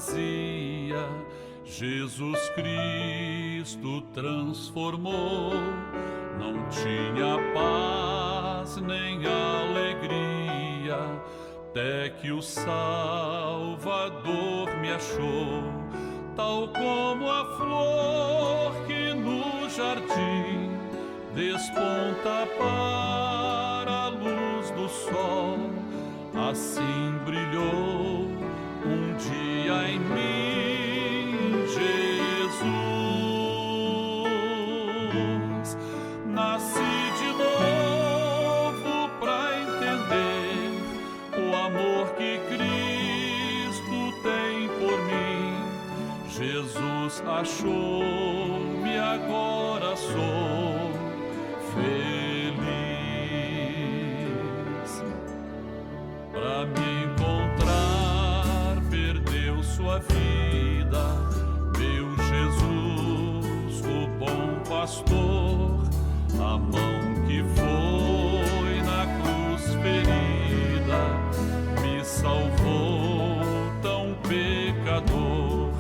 vazia, Jesus Cristo transformou. Não tinha paz nem alegria, até que o Salvador me achou. Tal como a flor que no jardim desponta para a luz do sol, assim brilhou um dia em mim Jesus. Nasci de novo para entender o amor que Cristo tem por mim. Jesus achou-me, agora sou feliz. Para me encontrar, perdeu sua vida, meu Jesus, o bom pastor. A mão que foi na cruz ferida me salvou, tão pecador.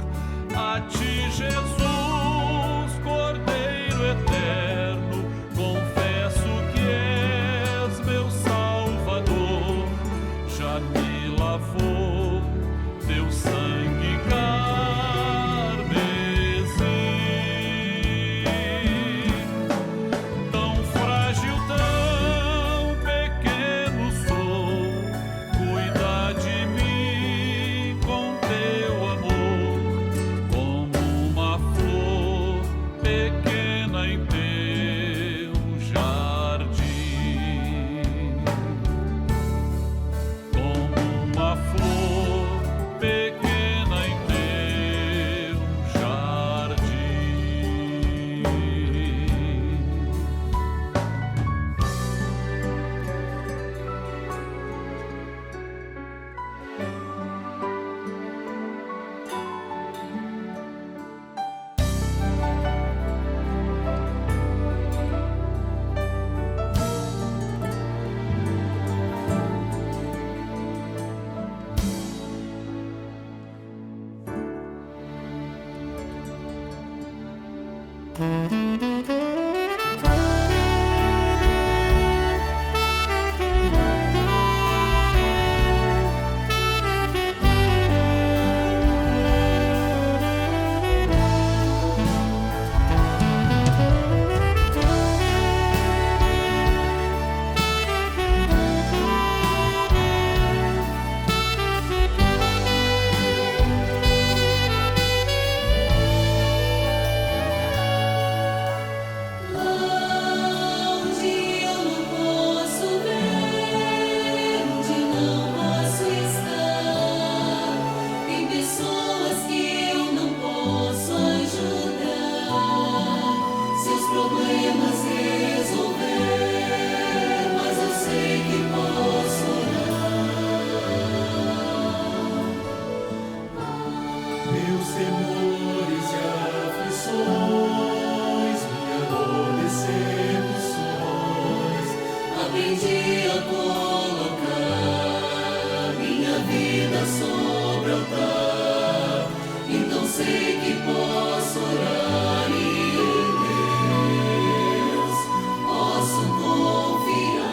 A ti, Jesus, Cordeiro eterno, confesso que és meu Salvador. Já me lavou teu sangue carmesim. Tão frágil, tão pequeno sou, cuida de mim com teu amor, como uma flor pequena em teu jardim. Como uma flor pequena em teu jardim. Meus temores e aflições, minha dor, decepções, aprendi a colocar minha vida sobre o altar. Então sei que posso orar e em Deus posso confiar.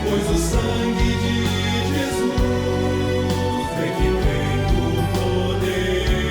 Pois o sangue de Jesus é que tem o poder.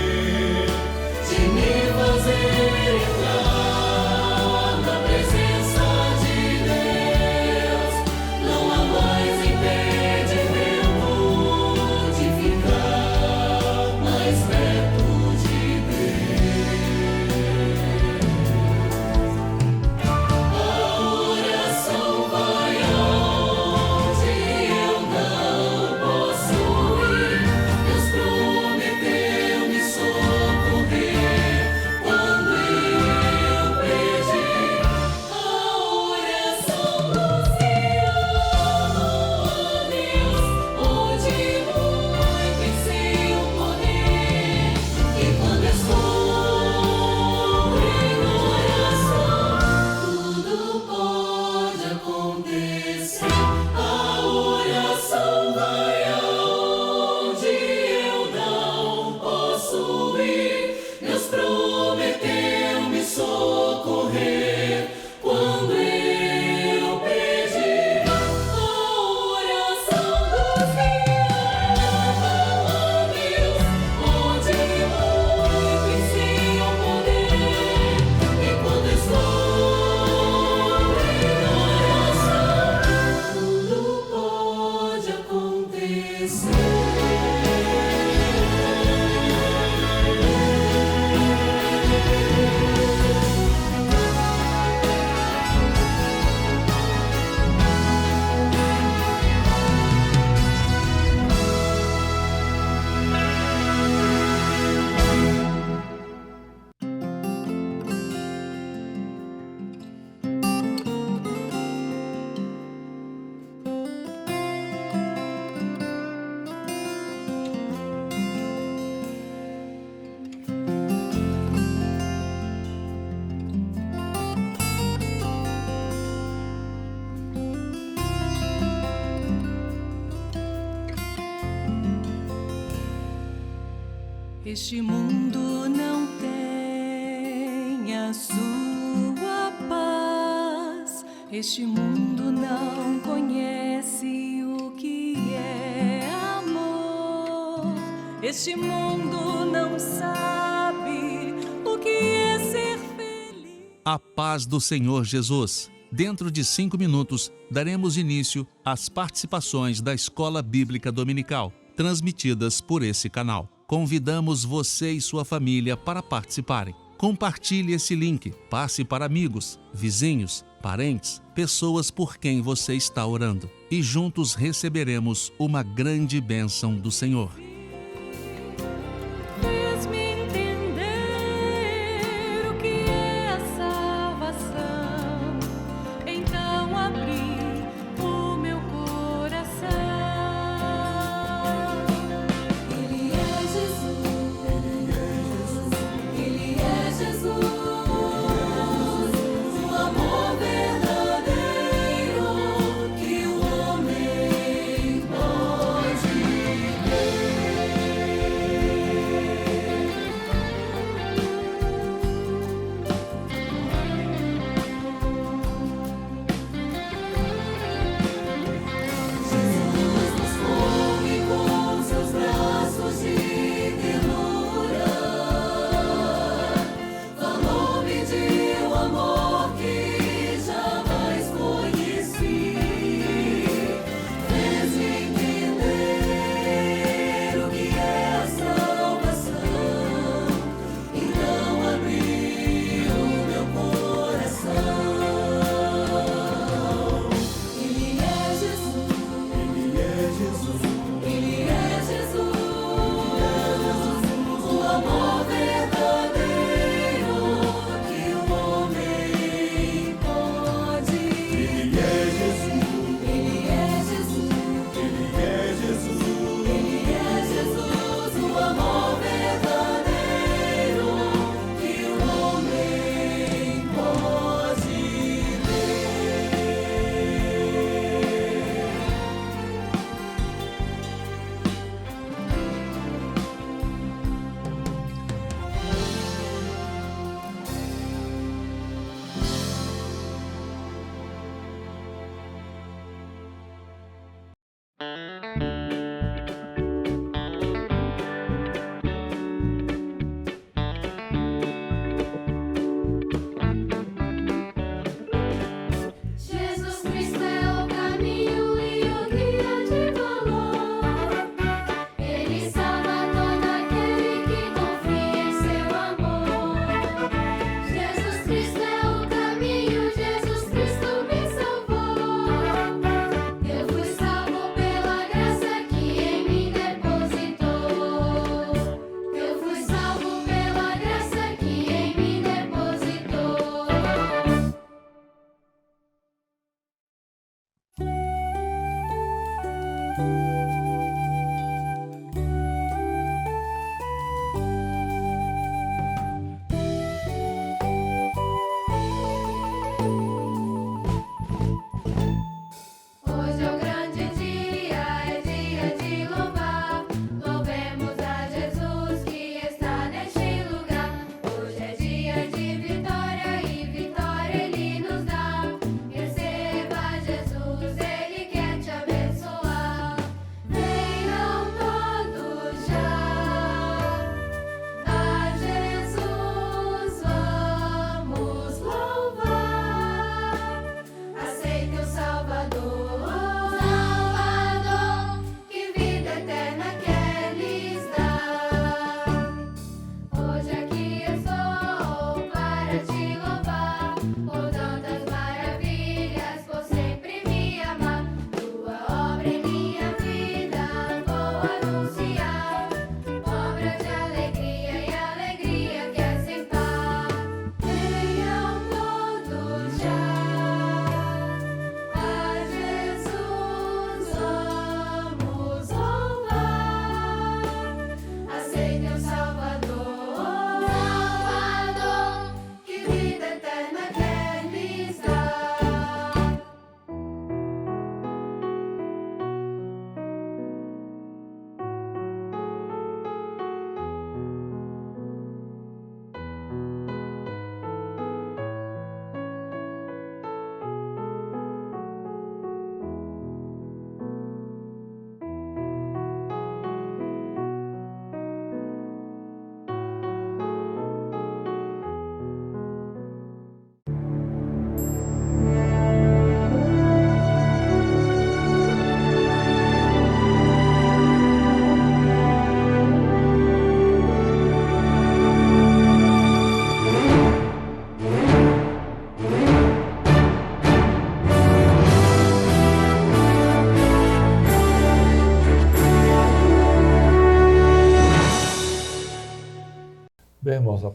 Este mundo não tem a sua paz. Este mundo não conhece o que é amor. Este mundo não sabe o que é ser feliz. A paz do Senhor Jesus. Dentro de 5 minutos, daremos início às participações da Escola Bíblica Dominical, transmitidas por esse canal. Convidamos você e sua família para participarem. Compartilhe esse link, passe para amigos, vizinhos, parentes, pessoas por quem você está orando. E juntos receberemos uma grande bênção do Senhor. Fez-me entender o que é a salvação. Então abri o meu coração. Ele é Jesus, Ele é Jesus, o amor verdadeiro que o homem pode ter.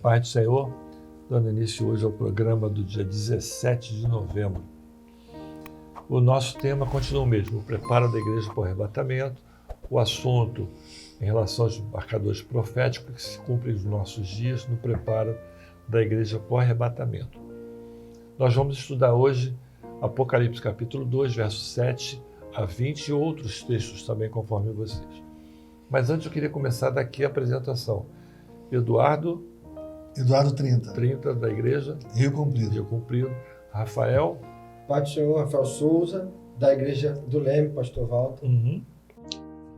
paz do Senhor, dando início hoje ao programa do dia 17 de novembro. O nosso tema continua o mesmo, o preparo da igreja para o arrebatamento, o assunto em relação aos marcadores proféticos que se cumprem nos nossos dias no preparo da igreja para o arrebatamento. Nós vamos estudar hoje Apocalipse capítulo 2, versos 7 a 20 e outros textos também conforme vocês. Mas antes eu queria começar daqui a apresentação. Eduardo 30, da igreja Rio Comprido. Rio Comprido. Rafael. Pai do Senhor, Rafael Souza, da Igreja do Leme, Pastor Walter.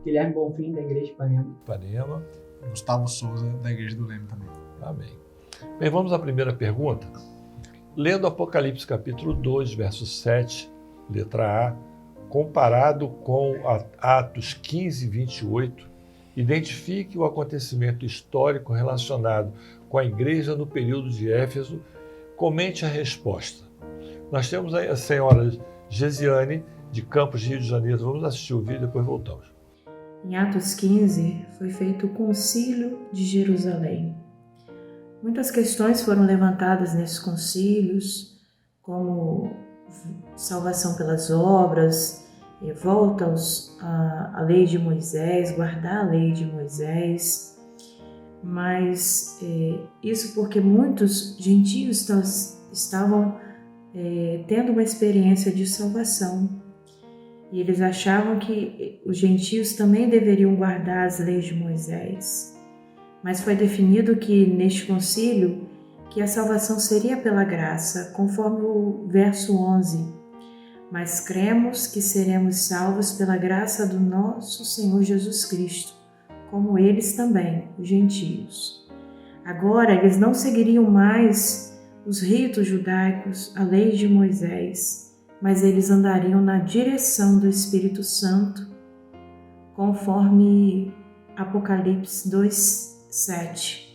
Guilherme Bonfim, da Igreja Ipanema. Ipanema. Gustavo Souza, da Igreja do Leme também. Amém. Bem, vamos à primeira pergunta. Lendo Apocalipse capítulo 2, verso 7, letra A, comparado com Atos 15, 28, identifique o acontecimento histórico relacionado com a igreja no período de Éfeso. Comente a resposta. Nós temos aí a senhora Gesiane, de Campos, Rio de Janeiro. Vamos assistir o vídeo e depois voltamos. Em Atos 15 foi feito o Concílio de Jerusalém. Muitas questões foram levantadas nesses concílios, como salvação pelas obras, volta à lei de Moisés, guardar a lei de Moisés. Mas isso porque muitos gentios estavam tendo uma experiência de salvação. E eles achavam que os gentios também deveriam guardar as leis de Moisés. Mas foi definido que neste concílio que a salvação seria pela graça, conforme o verso 11. Mas cremos que seremos salvos pela graça do nosso Senhor Jesus Cristo, como eles também, os gentios. Agora, eles não seguiriam mais os ritos judaicos, a lei de Moisés, mas eles andariam na direção do Espírito Santo, conforme Apocalipse 2:7.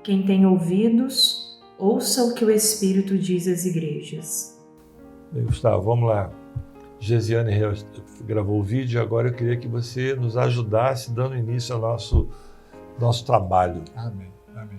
Quem tem ouvidos, ouça o que o Espírito diz às igrejas. Bem, Gustavo, vamos lá. Gesiane gravou o vídeo e agora eu queria que você nos ajudasse dando início ao nosso trabalho. Amém.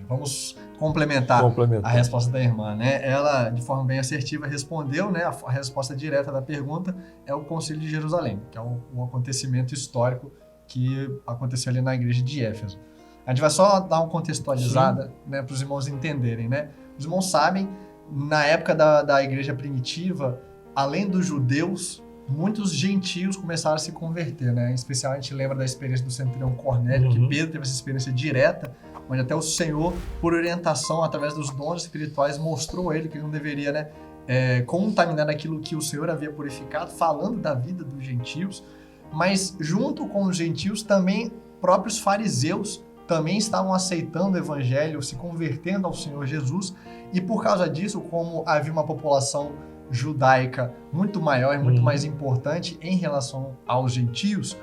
Vamos complementar a resposta da irmã, né? Ela, de forma bem assertiva, respondeu, né? A resposta direta da pergunta é o Concílio de Jerusalém, que é um acontecimento histórico que aconteceu ali na igreja de Éfeso. A gente vai só dar uma contextualizada, né, para os irmãos entenderem, né? Os irmãos sabem, na época da igreja primitiva, além dos judeus, muitos gentios começaram a se converter, né? Em especial a gente lembra da experiência do centurião Cornélio, que Pedro teve essa experiência direta, onde até o Senhor, por orientação, através dos dons espirituais, mostrou a ele que ele não deveria, né, contaminar aquilo que o Senhor havia purificado, falando da vida dos gentios. Mas junto com os gentios, também próprios fariseus também estavam aceitando o evangelho, se convertendo ao Senhor Jesus, e por causa disso, como havia uma população judaica muito maior e muito mais importante em relação aos gentios,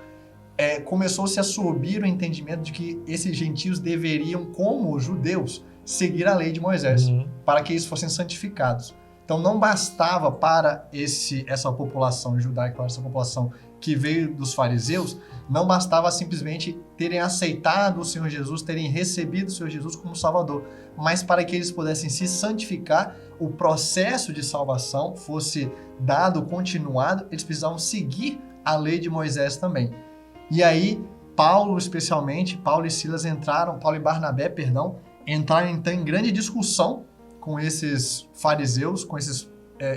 começou-se a subir o entendimento de que esses gentios deveriam, como os judeus, seguir a lei de Moisés, para que eles fossem santificados. Então não bastava para essa população judaica, para essa população que veio dos fariseus, não bastava simplesmente terem aceitado o Senhor Jesus, terem recebido o Senhor Jesus como Salvador, mas para que eles pudessem se santificar, o processo de salvação fosse dado, continuado, eles precisavam seguir a lei de Moisés também. E aí, Paulo e Silas Paulo e Barnabé, entraram então em grande discussão com esses fariseus, com esses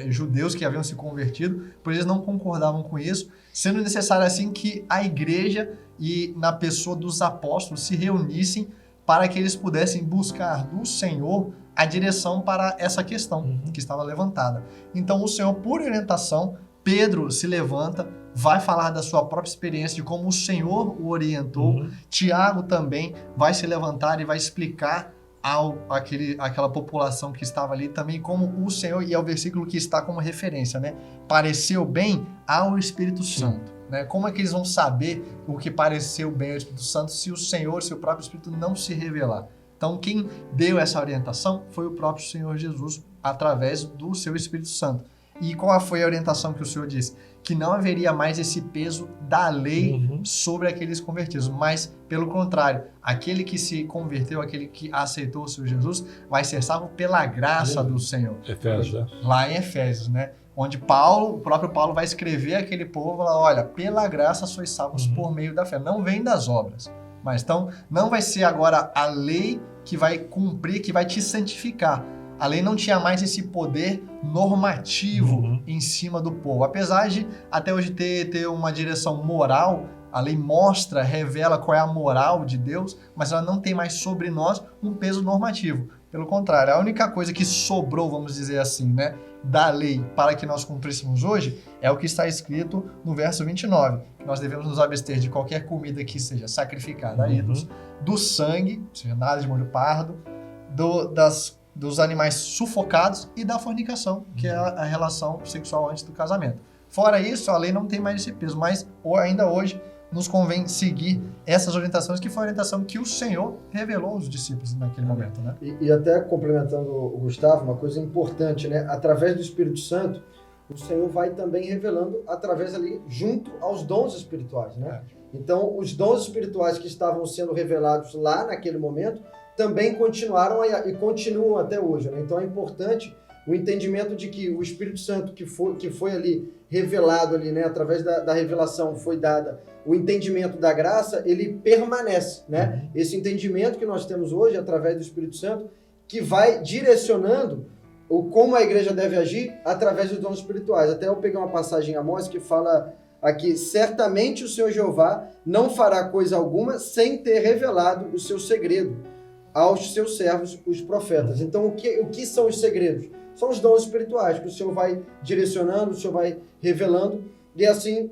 judeus que haviam se convertido, pois eles não concordavam com isso, sendo necessário assim que a igreja e na pessoa dos apóstolos se reunissem para que eles pudessem buscar do Senhor a direção para essa questão que estava levantada. Então o Senhor, por orientação, Pedro se levanta, vai falar da sua própria experiência, de como o Senhor o orientou. Tiago também vai se levantar e vai explicar aquela população que estava ali também como o Senhor, e é o versículo que está como referência, né? Pareceu bem ao Espírito Santo. Né? Como é que eles vão saber o que pareceu bem ao Espírito Santo se o Senhor, se o próprio Espírito não se revelar? Então quem deu essa orientação foi o próprio Senhor Jesus, através do seu Espírito Santo. E qual foi a orientação que o Senhor disse? Que não haveria mais esse peso da lei sobre aqueles convertidos, mas, pelo contrário, aquele que se converteu, aquele que aceitou o Senhor Jesus, vai ser salvo pela graça do Senhor. Efésios, né? Lá em Efésios, né? Onde o próprio Paulo vai escrever aquele povo, falar, olha, pela graça sois salvos por meio da fé. Não vem das obras. Mas então, não vai ser agora a lei que vai cumprir, que vai te santificar. A lei não tinha mais esse poder normativo em cima do povo. Apesar de até hoje ter uma direção moral, a lei mostra, revela qual é a moral de Deus, mas ela não tem mais sobre nós um peso normativo. Pelo contrário, a única coisa que sobrou, vamos dizer assim, né, da lei para que nós cumpríssemos hoje é o que está escrito no verso 29. Nós devemos nos abster de qualquer comida que seja sacrificada a ídolos, do sangue, ou seja, nada de molho pardo, dos animais sufocados e da fornicação, que é a relação sexual antes do casamento. Fora isso, a lei não tem mais esse peso, mas ainda hoje nos convém seguir essas orientações, que foi a orientação que o Senhor revelou aos discípulos naquele momento, né? E até complementando o Gustavo, uma coisa importante, né? Através do Espírito Santo, o Senhor vai também revelando através ali, junto aos dons espirituais, né? Então, os dons espirituais que estavam sendo revelados lá naquele momento, também continuaram e continuam até hoje, né? Então é importante o entendimento de que o Espírito Santo que foi ali revelado ali, né? Através da revelação foi dada o entendimento da graça, ele permanece, né? Esse entendimento que nós temos hoje através do Espírito Santo, que vai direcionando como a igreja deve agir através dos dons espirituais. Até eu peguei uma passagem em Amós que fala aqui, certamente o Senhor Jeová não fará coisa alguma sem ter revelado o seu segredo aos seus servos, os profetas. Então, o que são os segredos? São os dons espirituais, que o Senhor vai direcionando, o Senhor vai revelando, e assim,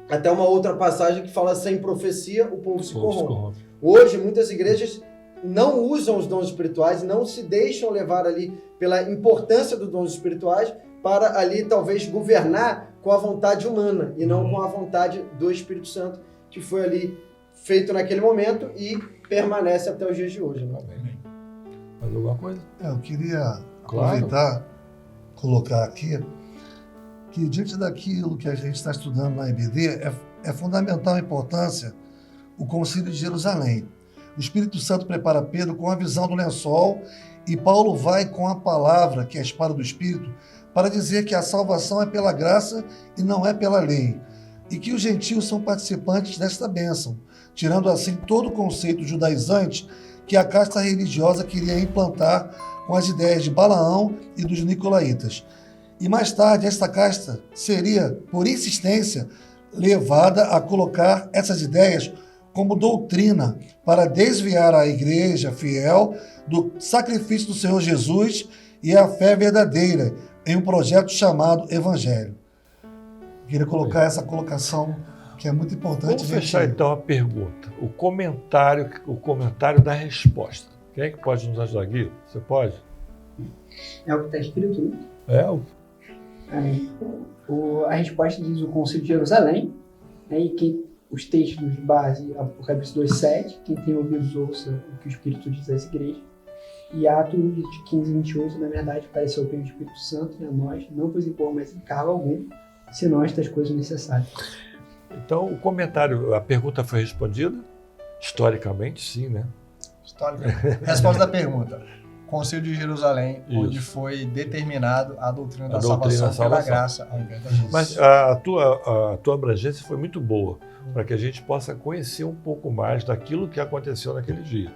até uma outra passagem que fala, sem profecia, o povo se corrompe. Hoje, muitas igrejas não usam os dons espirituais, não se deixam levar ali pela importância dos dons espirituais para ali, talvez, governar com a vontade humana, e não com a vontade do Espírito Santo, que foi ali feito naquele momento e permanece até os dias de hoje. Né? Mais alguma coisa? Eu queria aproveitar, colocar aqui, que diante daquilo que a gente está estudando na IBD, é fundamental a importância o Concílio de Jerusalém. O Espírito Santo prepara Pedro com a visão do lençol e Paulo vai com a palavra, que é a espada do Espírito, para dizer que a salvação é pela graça e não é pela lei, e que os gentios são participantes desta bênção, tirando assim todo o conceito judaizante que a casta religiosa queria implantar com as ideias de Balaão e dos nicolaítas. E mais tarde, esta casta seria, por insistência, levada a colocar essas ideias como doutrina para desviar a igreja fiel do sacrifício do Senhor Jesus e a fé verdadeira em um projeto chamado Evangelho. Queria colocar essa colocação que é muito importante. Vamos fechar então a pergunta, o comentário da resposta. Quem é que pode nos ajudar aqui? Você pode? É o que está escrito, né? A resposta diz o Concílio de Jerusalém, né, e que os textos de base, Apocalipse 2:7, quem tem ouvidos ouça o que o Espírito diz às igrejas. E Atos de 15:28, na verdade, pareceu pelo Espírito Santo e a nós, não vos impor mais encargo algum, senão estas coisas necessárias. Então, o comentário, a pergunta foi respondida? Historicamente, sim, né? Historicamente. Resposta da pergunta. Concílio de Jerusalém, onde foi determinado a doutrina da salvação pela graça ao invés da justiça. Mas a tua abrangência foi muito boa, para que a gente possa conhecer um pouco mais daquilo que aconteceu naquele dia.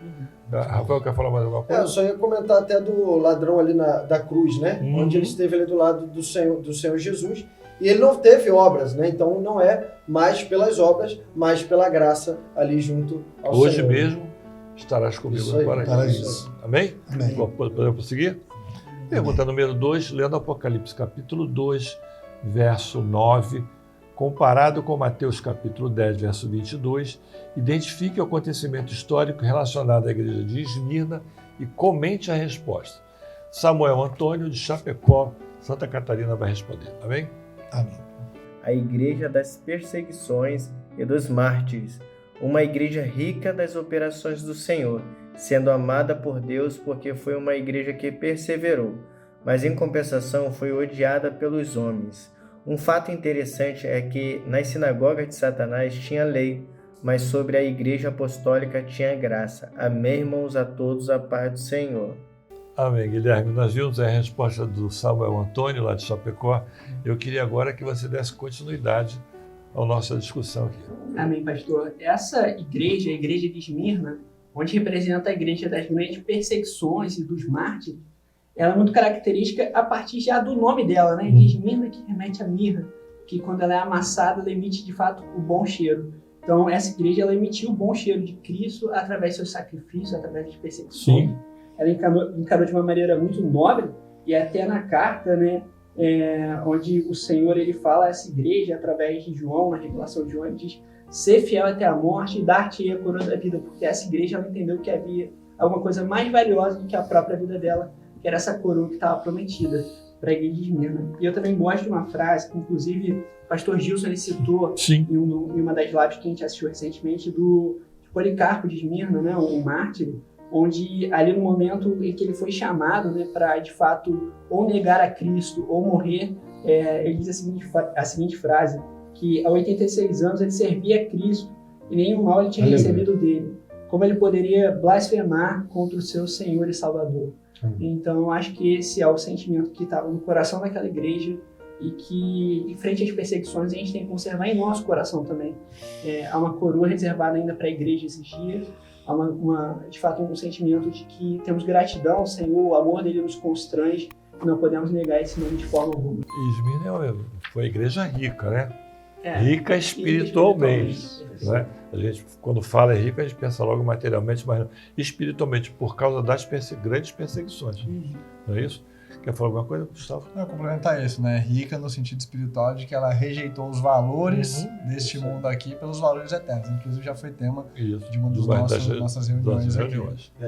Rafael, quer falar mais alguma coisa? Eu só ia comentar até do ladrão ali da cruz, né? Onde ele esteve ali do lado do Senhor Jesus. E ele não teve obras, né? Então não é mais pelas obras, mas pela graça ali junto ao Senhor. Hoje mesmo estarás comigo no paraíso. Amém? Amém. Podemos prosseguir? Pergunta número 2, lendo Apocalipse capítulo 2, verso 9, comparado com Mateus capítulo 10, verso 22, identifique o acontecimento histórico relacionado à igreja de Esmirna e comente a resposta. Samuel Antônio, de Chapecó, Santa Catarina, vai responder. Amém? Amém. A igreja das perseguições e dos mártires, uma igreja rica das operações do Senhor, sendo amada por Deus porque foi uma igreja que perseverou. mas em compensação foi odiada pelos homens. Um fato interessante é que nas sinagogas de Satanás tinha lei, mas sobre a igreja apostólica tinha graça. Amém, irmãos, a todos, a paz do Senhor. Amém, Guilherme. Nós vimos a resposta do Samuel Antônio, lá de Chapecó. Eu queria agora que você desse continuidade à nossa discussão aqui. Amém, pastor. Essa igreja, a igreja de Esmirna, onde representa a igreja das grandes perseguições e dos mártires, ela é muito característica a partir já do nome dela, né? De Esmirna, que remete a mirra, que quando ela é amassada, ela emite de fato o bom cheiro. Então, essa igreja, ela emitiu o bom cheiro de Cristo através dos seus sacrifícios, através das perseguições. Sim. Ela encarou de uma maneira muito nobre, e até na carta, né, onde o Senhor ele fala a essa igreja, através de João, na revelação de João, ele diz: ser fiel até a morte e dar-te a coroa da vida, porque essa igreja ela entendeu que havia alguma coisa mais valiosa do que a própria vida dela, que era essa coroa que estava prometida para a igreja de Esmirna. E eu também gosto de uma frase que, inclusive, o pastor Gilson ele citou em uma das lives que a gente assistiu recentemente, de Policarpo de Esmirna, né, um mártir, onde ali no momento em que ele foi chamado, né, para de fato ou negar a Cristo ou morrer, ele diz a seguinte frase, que aos 86 anos ele servia a Cristo e nenhum mal ele tinha recebido dele. Como ele poderia blasfemar contra o seu Senhor e Salvador? Então, eu acho que esse é o sentimento que estava no coração daquela igreja e que, em frente às perseguições, a gente tem que conservar em nosso coração também. Há uma coroa reservada ainda para a igreja esses dias, há de fato um sentimento de que temos gratidão ao Senhor, o amor dele nos constrange e não podemos negar esse nome de forma alguma. Esmirna foi uma igreja rica, né? Rica espiritualmente. Né? A gente, quando fala rica, a gente pensa logo materialmente, mas não. Espiritualmente, por causa das grandes perseguições. Não é isso? Quer falar alguma coisa, Gustavo? Não, complementar isso, né? Rica no sentido espiritual de que ela rejeitou os valores deste mundo aqui pelos valores eternos. Inclusive já foi tema de uma das nossas reuniões aqui.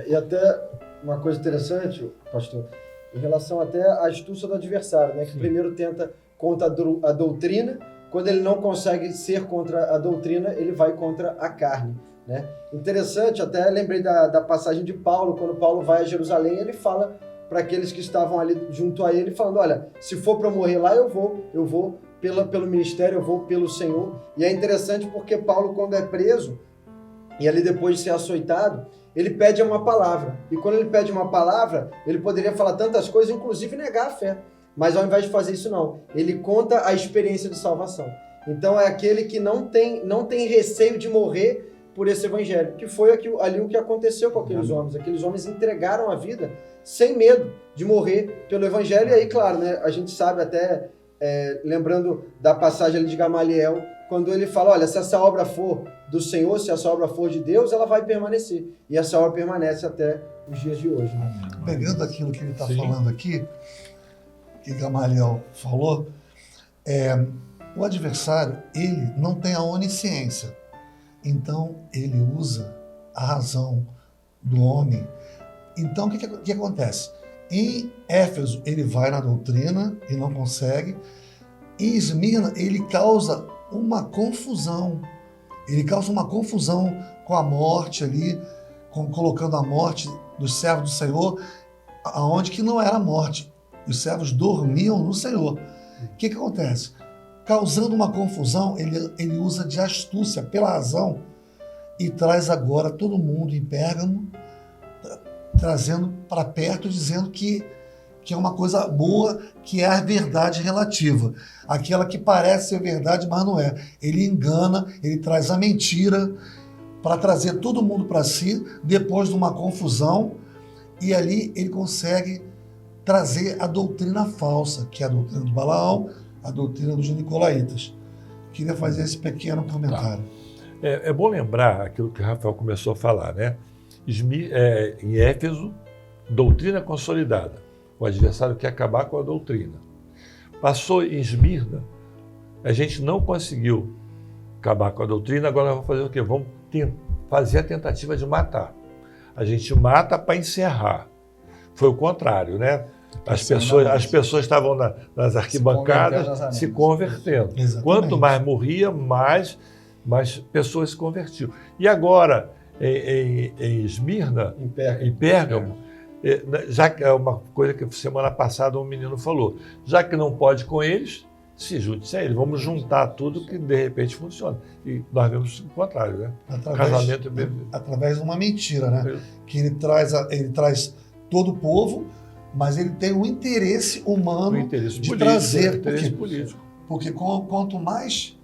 E até uma coisa interessante, pastor, em relação até à astúcia do adversário, né? Que primeiro tenta contra a doutrina. Quando ele não consegue ser contra a doutrina, ele vai contra a carne, né? Interessante, até lembrei da passagem de Paulo, quando Paulo vai a Jerusalém, ele fala para aqueles que estavam ali junto a ele, falando, olha, se for para morrer lá, eu vou pelo ministério, eu vou pelo Senhor. E é interessante porque Paulo, quando é preso, e ali depois de ser açoitado, ele pede uma palavra. E quando ele pede uma palavra, ele poderia falar tantas coisas, inclusive negar a fé. Mas ao invés de fazer isso, não. Ele conta a experiência de salvação. Então é aquele que não tem receio de morrer por esse evangelho, que foi ali o que aconteceu com aqueles homens. Aqueles homens entregaram a vida sem medo de morrer pelo evangelho. E aí, claro, né, a gente sabe até, lembrando da passagem ali de Gamaliel, quando ele fala, olha, se essa obra for do Senhor, se essa obra for de Deus, ela vai permanecer. E essa obra permanece até os dias de hoje. Né? Pegando aquilo que ele está falando aqui, que Gamaliel falou, o adversário, ele não tem a onisciência. Então, ele usa a razão do homem. Então, o que acontece? Em Éfeso, ele vai na doutrina e não consegue. Em Esmirna, ele causa uma confusão. Ele causa uma confusão com a morte ali, colocando a morte dos servos do Senhor, aonde que não era morte. Os servos dormiam no Senhor. O que acontece? Causando uma confusão, ele usa de astúcia, pela razão, e traz agora todo mundo em Pérgamo, trazendo para perto, dizendo que é uma coisa boa, que é a verdade relativa. Aquela que parece ser verdade, mas não é. Ele engana, ele traz a mentira para trazer todo mundo para si, depois de uma confusão, e ali ele consegue trazer a doutrina falsa, que é a doutrina do Balaão, a doutrina dos Nicolaítas. Queria fazer esse pequeno comentário. É bom lembrar aquilo que o Rafael começou a falar, né? Em Éfeso, doutrina consolidada. O adversário quer acabar com a doutrina. Passou em Esmirna, a gente não conseguiu acabar com a doutrina, agora vamos fazer o quê? Vamos fazer a tentativa de matar. A gente mata para encerrar. Foi o contrário, né? As pessoas estavam nas arquibancadas se convertendo. Exatamente. Quanto mais morria, mais pessoas se convertiam. E agora, em Esmirna, em Pérgamo, Já que é uma coisa que semana passada um menino falou, já que não pode com eles, se junte a eles, vamos juntar tudo que de repente funciona. E nós vemos o contrário, né? Através de uma mentira, né? Que ele traz todo o povo, mas ele tem um interesse humano de político, trazer. Político. Porque quanto mais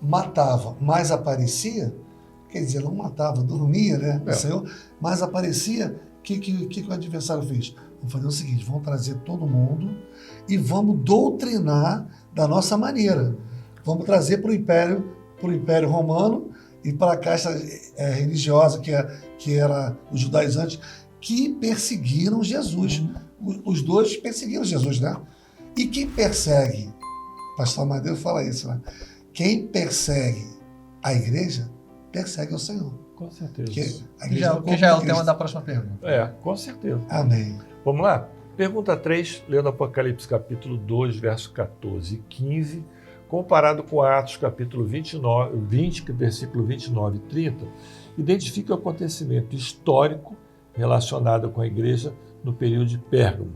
matava, mais aparecia, quer dizer, não matava, dormia, né? O Senhor, mais aparecia. O que o adversário fez? Vamos fazer o seguinte, vamos trazer todo mundo e vamos doutrinar da nossa maneira. Vamos trazer para o Império Romano e para a casta religiosa, que era os judaizantes, que perseguiram Jesus. Os dois perseguiram Jesus, né? E quem persegue, pastor Amadeu fala isso, né? Quem persegue a igreja, persegue o Senhor. Com certeza. Que já é o tema da próxima pergunta. Com certeza. Amém. Vamos lá? Pergunta 3, lendo Apocalipse capítulo 2, verso 14 e 15, comparado com Atos capítulo 20, versículo 29 e 30, identifica o acontecimento histórico relacionado com a igreja no período de Pérgamo.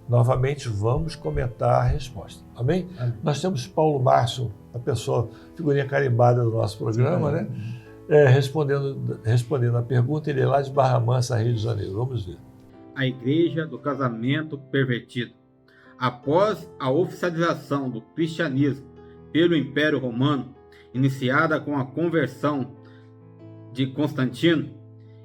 Novamente, vamos comentar a resposta. Amém? Amém. Nós temos Paulo Márcio, a pessoa, figurinha carimbada do nosso programa, né? Respondendo a pergunta, ele é lá de Barra Mansa, Rio de Janeiro. Vamos ver. A igreja do casamento pervertido. Após a oficialização do cristianismo pelo Império Romano, iniciada com a conversão de Constantino,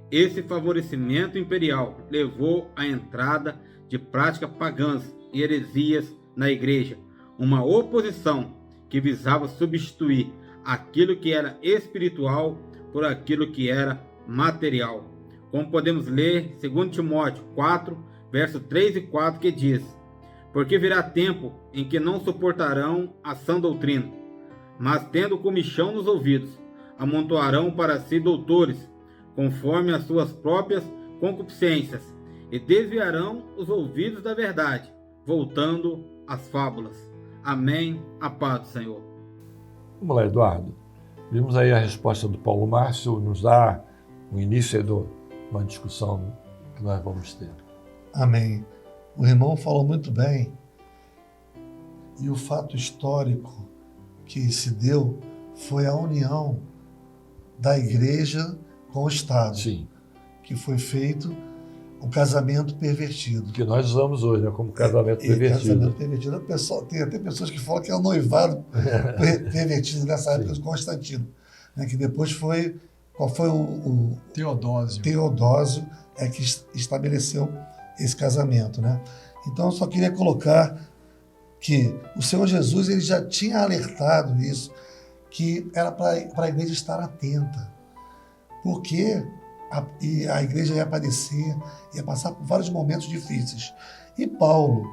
esse favorecimento imperial levou à entrada de práticas pagãs e heresias na igreja, uma oposição que visava substituir aquilo que era espiritual por aquilo que era material. Como podemos ler 2 Timóteo 4, verso 3 e 4, que diz: porque virá tempo em que não suportarão a sã doutrina, mas tendo comichão nos ouvidos, amontoarão para si doutores, conforme as suas próprias concupiscências, e desviarão os ouvidos da verdade, voltando às fábulas. Amém. A paz do Senhor. Vamos lá, Eduardo. Vimos aí a resposta do Paulo Márcio, nos dá o início de uma discussão que nós vamos ter. Amém. O irmão falou muito bem. E o fato histórico que se deu foi a união da igreja com o Estado. Sim. Que foi feito o casamento pervertido. Que nós usamos hoje, né, como casamento pervertido. Casamento pervertido. Tem até pessoas que falam que é o noivado pervertido nessa época de Constantino. Né, que depois foi... Qual foi o Teodósio. Teodósio é que estabeleceu esse casamento, né? Então, eu só queria colocar que o Senhor Jesus ele já tinha alertado isso, que era para a igreja estar atenta, porque a igreja ia padecer, ia passar por vários momentos difíceis. E Paulo,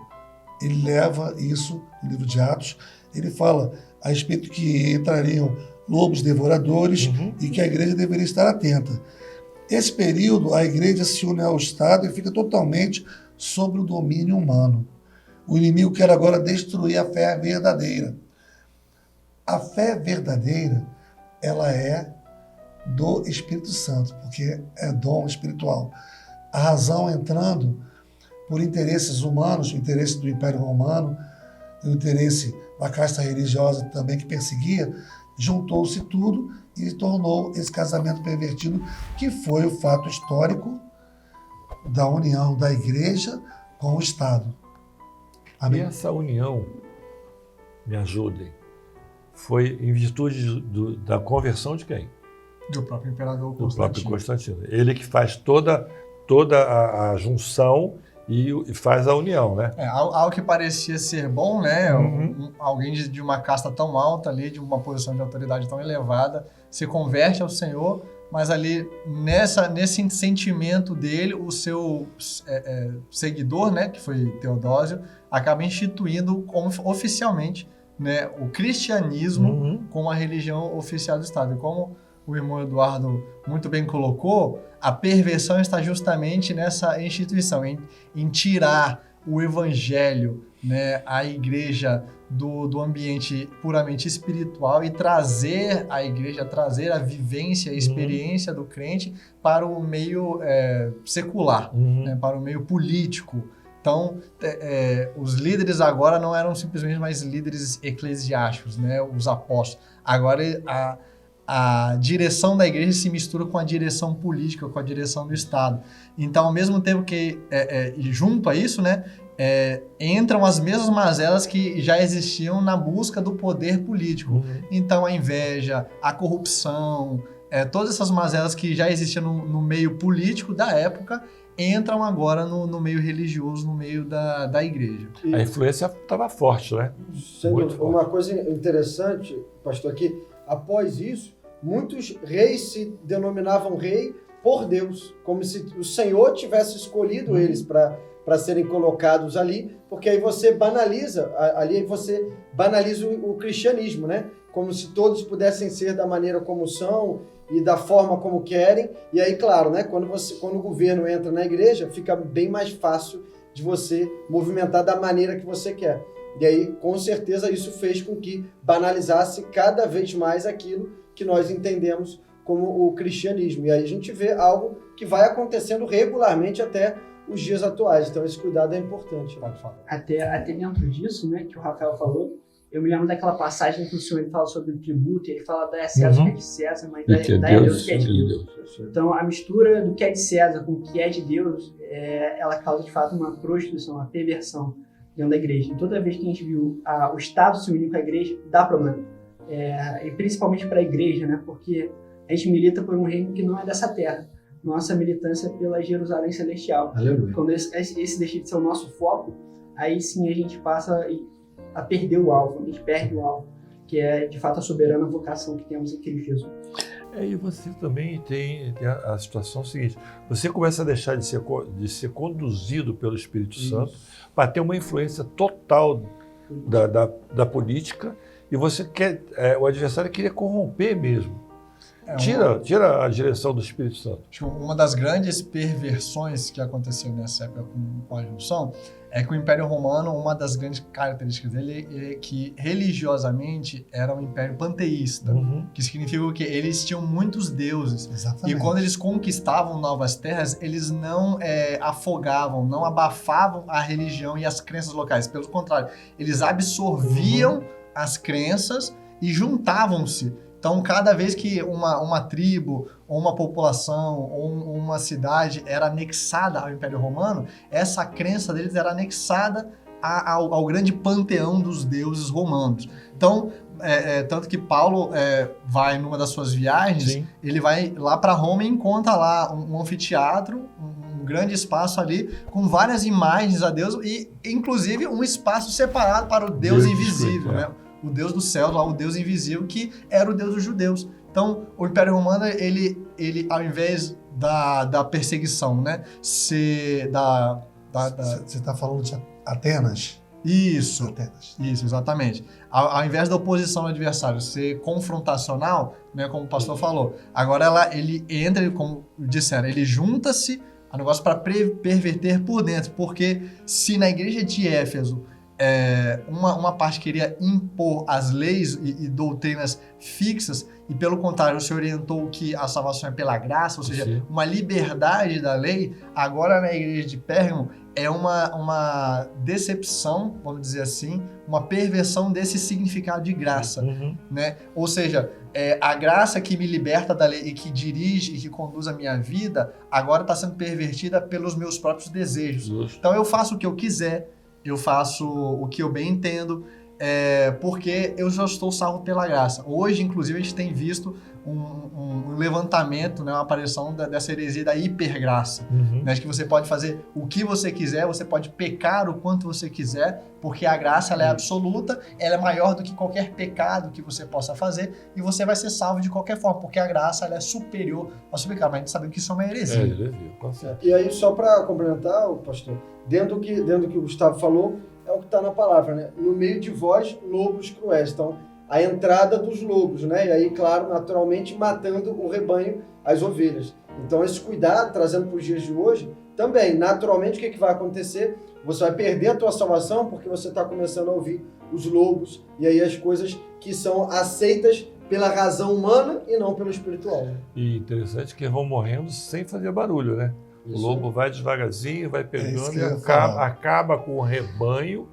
ele leva isso no livro de Atos, ele fala a respeito que entrariam lobos devoradores e que a igreja deveria estar atenta. Esse período, a igreja se une ao Estado e fica totalmente sob o domínio humano. O inimigo quer agora destruir a fé verdadeira. A fé verdadeira, ela é do Espírito Santo, porque é dom espiritual. A razão entrando por interesses humanos, o interesse do Império Romano, o interesse da casta religiosa também que perseguia, juntou-se tudo e tornou esse casamento pervertido, que foi o fato histórico da união da igreja com o Estado. Amém? E essa união, me ajudem, foi em virtude da conversão de quem? Do próprio imperador Constantino. Do próprio Constantino. Ele que faz toda a junção e faz a união, né? Algo que parecia ser bom, né? Alguém de uma casta tão alta ali, de uma posição de autoridade tão elevada, se converte ao Senhor, mas ali nesse sentimento dele, o seu seguidor, né, que foi Teodósio, acaba instituindo oficialmente, né, o cristianismo como a religião oficial do Estado. E como o irmão Eduardo muito bem colocou, a perversão está justamente nessa instituição, em tirar o evangelho, né, a igreja do ambiente puramente espiritual e trazer a igreja, trazer a vivência, a experiência do crente para o meio secular, né, para o meio político. Então, os líderes agora não eram simplesmente mais líderes eclesiásticos, né, os apóstolos. Agora a direção da igreja se mistura com a direção política, com a direção do Estado. Então, ao mesmo tempo que, junto a isso, né, entram as mesmas mazelas que já existiam na busca do poder político. Então, a inveja, a corrupção, todas essas mazelas que já existiam no meio político da época, entram agora no meio religioso, no meio da igreja. A influência estava forte, né? Uma coisa interessante, pastor, aqui, após isso, muitos reis se denominavam rei por Deus, como se o Senhor tivesse escolhido eles para serem colocados ali, porque aí você banaliza, o cristianismo, né? Como se todos pudessem ser da maneira como são e da forma como querem. E aí, claro, né? Quando o governo entra na igreja, fica bem mais fácil de você movimentar da maneira que você quer. E aí, com certeza, isso fez com que banalizasse cada vez mais aquilo que nós entendemos como o cristianismo. E aí a gente vê algo que vai acontecendo regularmente até os dias atuais. Então, esse cuidado é importante. Pode falar. Até dentro disso, né, que o Rafael falou, eu me lembro daquela passagem que o Senhor ele fala sobre o tributo, ele fala da César o que é de César, mas da Deus o que é de Deus. Então, a mistura do que é de César com o que é de Deus, ela causa, de fato, uma prostituição, uma perversão dentro da igreja. E toda vez que a gente viu o Estado se unir com a igreja, dá problema. E principalmente para a igreja, né, porque a gente milita por um reino que não é dessa terra. Nossa militância é pela Jerusalém Celestial. Aleluia. Quando esse deixa de ser o nosso foco, aí sim a gente passa a perder o alvo, a gente perde o alvo, que é de fato a soberana vocação que temos em Cristo Jesus. E você também tem a situação seguinte: você começa a deixar de ser conduzido pelo Espírito Santo para ter uma influência total da política, e você quer, o adversário queria corromper mesmo. Tira a direção do Espírito Santo. Uma das grandes perversões que aconteceu nessa época com a junção é que o Império Romano, uma das grandes características dele é que religiosamente era um império panteísta, que significa que eles tinham muitos deuses. Exatamente. E quando eles conquistavam novas terras, eles não afogavam, não abafavam a religião e as crenças locais. Pelo contrário, eles absorviam as crenças e juntavam-se. Então, cada vez que uma tribo, ou uma população, ou uma cidade era anexada ao Império Romano, essa crença deles era anexada ao grande panteão dos deuses romanos. Então, tanto que Paulo vai numa das suas viagens, ele vai lá para Roma e encontra lá um anfiteatro, um grande espaço ali, com várias imagens a Deus, e inclusive um espaço separado para o Deus invisível, né? O Deus do céu, lá, o Deus invisível, que era o Deus dos judeus. Então, o Império Romano, ele ao invés da perseguição, né? Você está falando de Atenas? Isso. Isso, exatamente. Ao invés da oposição ao adversário ser confrontacional, né, como o pastor falou, agora ele entra, como disseram, ele junta-se a negócio para perverter por dentro. Porque se na igreja de Éfeso uma parte queria impor as leis e doutrinas fixas, e pelo contrário se orientou que a salvação é pela graça, ou seja, uma liberdade da lei, agora na igreja de Pérgamo é uma decepção, vamos dizer assim, uma perversão desse significado de graça, né? Ou seja, a graça que me liberta da lei e que dirige e que conduz a minha vida, agora está sendo pervertida pelos meus próprios desejos. Então eu faço o que eu quiser, eu faço o que eu bem entendo, porque eu já estou salvo pela graça. Hoje, inclusive, a gente tem visto um levantamento, né, uma aparição dessa heresia da hipergraça, né, de que você pode fazer o que você quiser, você pode pecar o quanto você quiser, porque a graça ela é absoluta, ela é maior do que qualquer pecado que você possa fazer, e você vai ser salvo de qualquer forma, porque a graça ela é superior ao seu pecado. Mas a gente sabe que isso é uma heresia. E aí, só para complementar, pastor, dentro do que o Gustavo falou, é o que está na palavra, né? No meio de vós, lobos cruéis. Então, a entrada dos lobos, né? E aí, claro, naturalmente, matando o rebanho, as ovelhas. Então, esse cuidado, trazendo para os dias de hoje, também, naturalmente, o que vai acontecer? Você vai perder a tua salvação porque você está começando a ouvir os lobos e aí as coisas que são aceitas pela razão humana e não pelo espiritual. E interessante que vão morrendo sem fazer barulho, né? Isso. O lobo vai devagarzinho, vai pegando e acaba com o rebanho,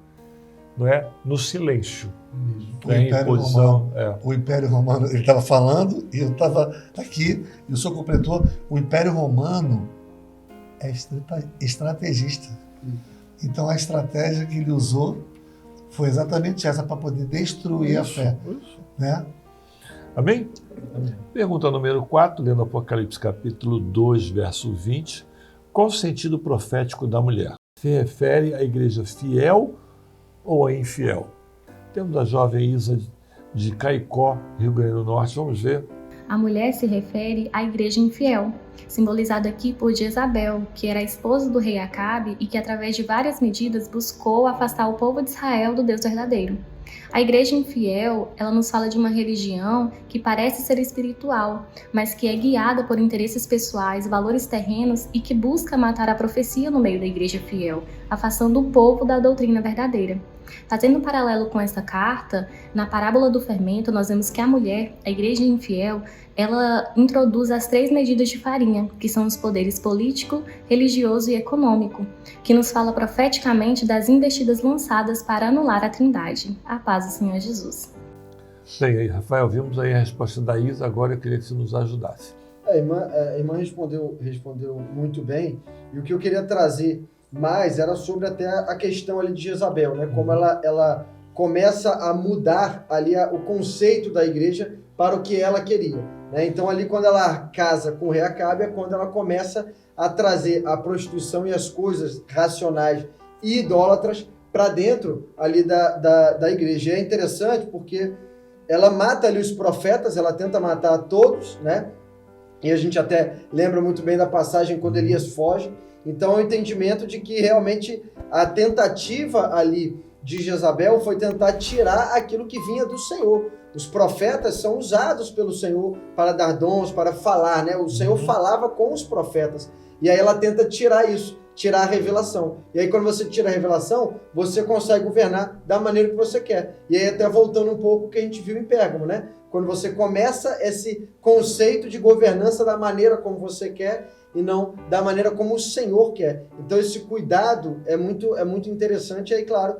não é? No silêncio. O Império Romano, ele estava falando e eu estava aqui, e o senhor completou, o Império Romano é estrategista. Então a estratégia que ele usou foi exatamente essa, para poder destruir a fé. Né? Amém? Amém? Pergunta número 4, lendo Apocalipse capítulo 2, verso 20. Qual o sentido profético da mulher? Se refere à igreja fiel ou a infiel? Temos a jovem Isa de Caicó, Rio Grande do Norte. Vamos ver. A mulher se refere à igreja infiel, simbolizada aqui por Jezabel, que era a esposa do rei Acabe e que, através de várias medidas, buscou afastar o povo de Israel do Deus verdadeiro. A igreja infiel, ela nos fala de uma religião que parece ser espiritual, mas que é guiada por interesses pessoais, valores terrenos e que busca matar a profecia no meio da igreja fiel, afastando o povo da doutrina verdadeira. Fazendo um paralelo com essa carta, na parábola do fermento, nós vemos que a mulher, a igreja infiel, ela introduz as 3 medidas de farinha, que são os poderes político, religioso e econômico, que nos fala profeticamente das investidas lançadas para anular a Trindade. A paz do Senhor Jesus. Bem, aí, Rafael, vimos aí a resposta da Isa, agora eu queria que você nos ajudasse. A irmã respondeu muito bem, e o que eu queria trazer mais era sobre até a questão ali de Jezabel, né? Como ela começa a mudar ali o conceito da igreja para o que ela queria, né? Então ali quando ela casa com o rei Acabe é quando ela começa a trazer a prostituição e as coisas racionais e idólatras para dentro ali da igreja. E é interessante porque ela mata ali os profetas, ela tenta matar todos, né? E a gente até lembra muito bem da passagem quando Elias foge. Então é o entendimento de que realmente a tentativa ali de Jezabel foi tentar tirar aquilo que vinha do Senhor. Os profetas são usados pelo Senhor para dar dons, para falar, né? O Senhor falava com os profetas. E aí ela tenta tirar isso, tirar a revelação. E aí quando você tira a revelação, você consegue governar da maneira que você quer. E aí até voltando um pouco o que a gente viu em Pérgamo, né? Quando você começa esse conceito de governança da maneira como você quer e não da maneira como o Senhor quer. Então esse cuidado é muito interessante. E aí, claro,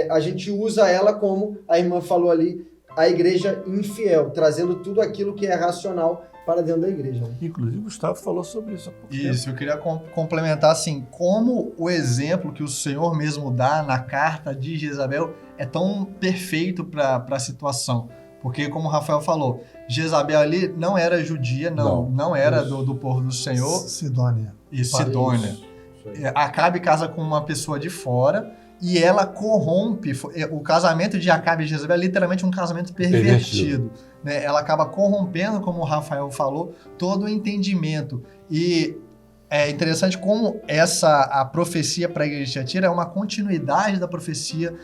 a gente usa ela como a irmã falou ali, a igreja infiel, trazendo tudo aquilo que é racional para dentro da igreja. Inclusive, o Gustavo falou sobre isso há pouco tempo. Isso, eu queria complementar assim, como o exemplo que o Senhor mesmo dá na carta de Jezabel é tão perfeito para a situação. Porque, como o Rafael falou, Jezabel ali não era judia, não era do povo do Senhor. Sidônia. Isso, Sidônia. Acabe casa com uma pessoa de fora e ela corrompe. O casamento de Acabe e Jezabel é literalmente um casamento pervertido. Né? Ela acaba corrompendo, como o Rafael falou, todo o entendimento. E é interessante como a profecia para a igreja de Tiatira é uma continuidade da profecia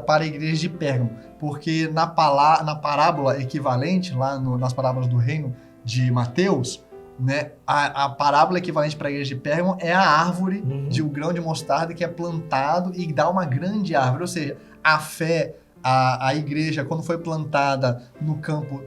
para a igreja de Pérgamo. Porque na parábola equivalente, lá nas parábolas do reino de Mateus, né, a parábola equivalente para a igreja de Pérgamo é a árvore de um grão de mostarda que é plantado e dá uma grande árvore. Ou seja, a fé, a igreja, quando foi plantada no campo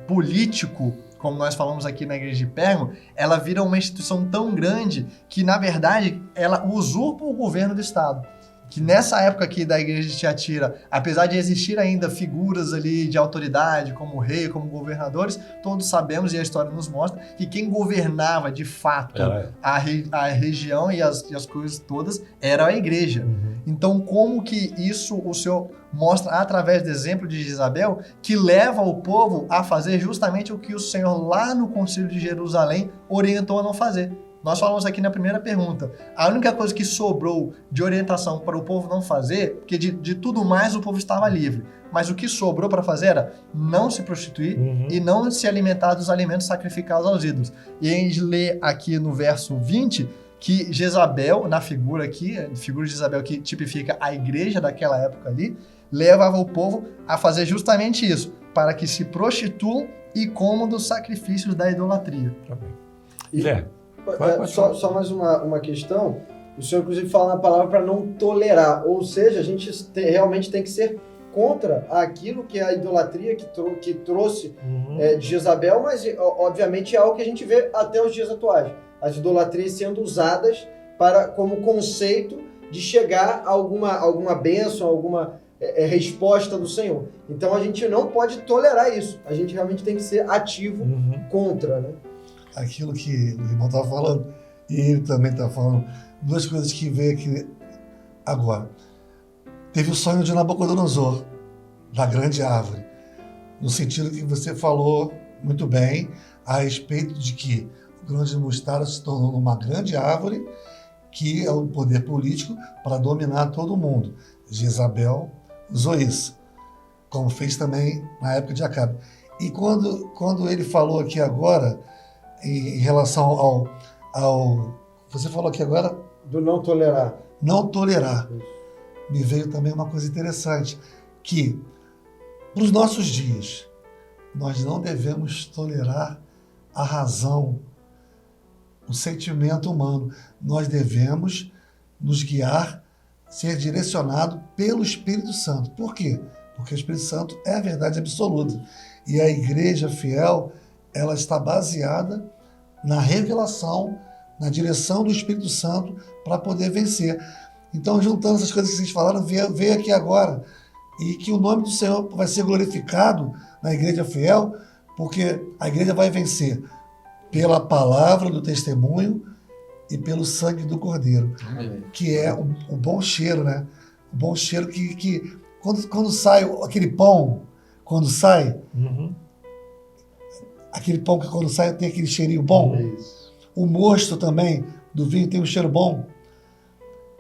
político, como nós falamos aqui na igreja de Pérgamo, ela vira uma instituição tão grande que, na verdade, ela usurpa o governo do Estado. Que nessa época aqui da igreja de Tiatira, apesar de existir ainda figuras ali de autoridade, como rei, como governadores, todos sabemos, e a história nos mostra, que quem governava de fato a região e as coisas todas era a igreja. Então, como que isso o Senhor mostra através do exemplo de Jezabel, que leva o povo a fazer justamente o que o Senhor lá no Concílio de Jerusalém orientou a não fazer. Nós falamos aqui na primeira pergunta, a única coisa que sobrou de orientação para o povo não fazer, porque de tudo mais o povo estava livre, mas o que sobrou para fazer era não se prostituir e não se alimentar dos alimentos sacrificados aos ídolos. E a gente lê aqui no verso 20 que Jezabel, na figura aqui, a figura de Jezabel que tipifica a igreja daquela época ali, levava o povo a fazer justamente isso, para que se prostituam e comam dos sacrifícios da idolatria. Só mais uma questão, O Senhor, inclusive, fala na palavra para não tolerar. Ou seja, a gente realmente tem que ser contra aquilo que é a idolatria que trouxe de Jezabel, mas, obviamente, é algo que a gente vê até os dias atuais. As idolatrias sendo usadas como conceito de chegar a alguma bênção, alguma resposta do Senhor. Então, a gente não pode tolerar isso. A gente realmente tem que ser ativo contra, né? Aquilo que o irmão estava falando, e ele também está falando, duas coisas que veio aqui agora. Teve o sonho de Nabucodonosor, da grande árvore, no sentido que você falou muito bem a respeito de que o grão de mostarda se tornou uma grande árvore que é o poder político para dominar todo mundo. Jezabel usou isso, como fez também na época de Acabe. E quando ele falou aqui agora, em relação ao você falou aqui agora? Do não tolerar. Não tolerar. Me veio também uma coisa interessante, que para os nossos dias, nós não devemos tolerar a razão, o sentimento humano. Nós devemos nos guiar, ser direcionado pelo Espírito Santo. Por quê? Porque o Espírito Santo é a verdade absoluta. E a igreja fiel, ela está baseada na revelação, na direção do Espírito Santo para poder vencer. Então, juntando essas coisas que vocês falaram, veio aqui agora. E que o nome do Senhor vai ser glorificado na igreja fiel, porque a igreja vai vencer pela palavra do testemunho e pelo sangue do Cordeiro. Amém. Que é o bom cheiro, né? O bom cheiro que quando sai aquele pão, quando sai, aquele pão que quando sai tem aquele cheirinho bom. O mosto também do vinho tem um cheiro bom.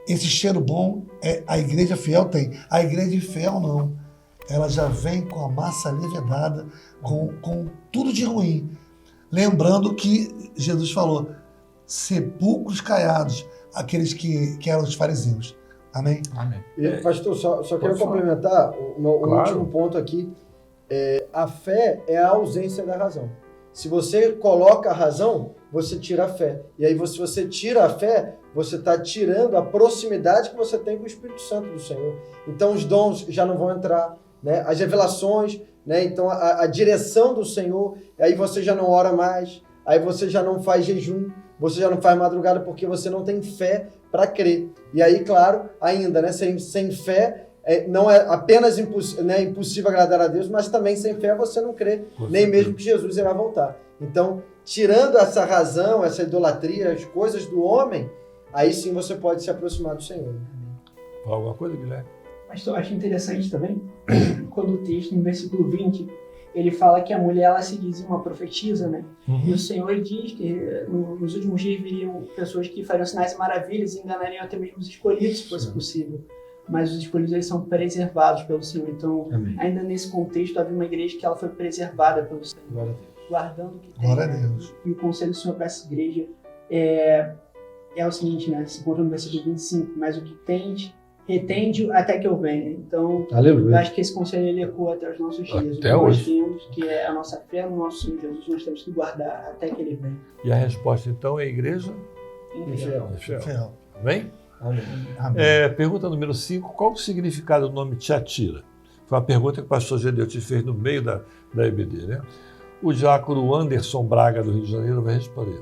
Esse cheiro bom a igreja fiel tem. A igreja infiel não. Ela já vem com a massa levedada, com tudo de ruim. Lembrando que Jesus falou, sepulcros caiados, aqueles que eram os fariseus. Amém? Amém. Pastor, só quero complementar um último ponto aqui. A fé é a ausência da razão. Se você coloca a razão, você tira a fé. E aí, se você tira a fé, você está tirando a proximidade que você tem com o Espírito Santo do Senhor. Então, os dons já não vão entrar, né? As revelações, né? Então, a direção do Senhor, aí você já não ora mais, aí você já não faz jejum, você já não faz madrugada porque você não tem fé para crer. E aí, claro, ainda, né? Sem fé, não é apenas impossível agradar a Deus, mas também sem fé você não crê, nem mesmo que Jesus irá voltar. Então, tirando essa razão, essa idolatria, as coisas do homem, aí sim você pode se aproximar do Senhor. Alguma coisa, Guilherme? Mas eu acho interessante também, quando o texto, no versículo 20, ele fala que a mulher, ela se diz uma profetisa, né? E o Senhor diz que nos últimos dias viriam pessoas que fariam sinais e maravilhas e enganariam até mesmo os escolhidos, se fosse possível. Mas os escolhidos, eles são preservados pelo Senhor. Então, ainda nesse contexto, havia uma igreja que ela foi preservada pelo Senhor. Glória a Deus. Guardando o que tem. Glória a Deus. E o conselho do Senhor para essa igreja é o seguinte, né? Se encontra no versículo 25, mas o que tens, retende até que eu venha. Então, eu acho que esse conselho ele ecoa até os nossos dias. Até o que hoje. nós temos, que é a nossa fé no nosso Senhor Jesus, nós temos que guardar até que ele venha. E a resposta, então, é a igreja? Infiel. Amém? Amém. Pergunta número 5. Qual o significado do nome Tiatira? Foi uma pergunta que o pastor Gedeu te fez no meio da EBD, né? O diácono Anderson Braga, do Rio de Janeiro, vai responder.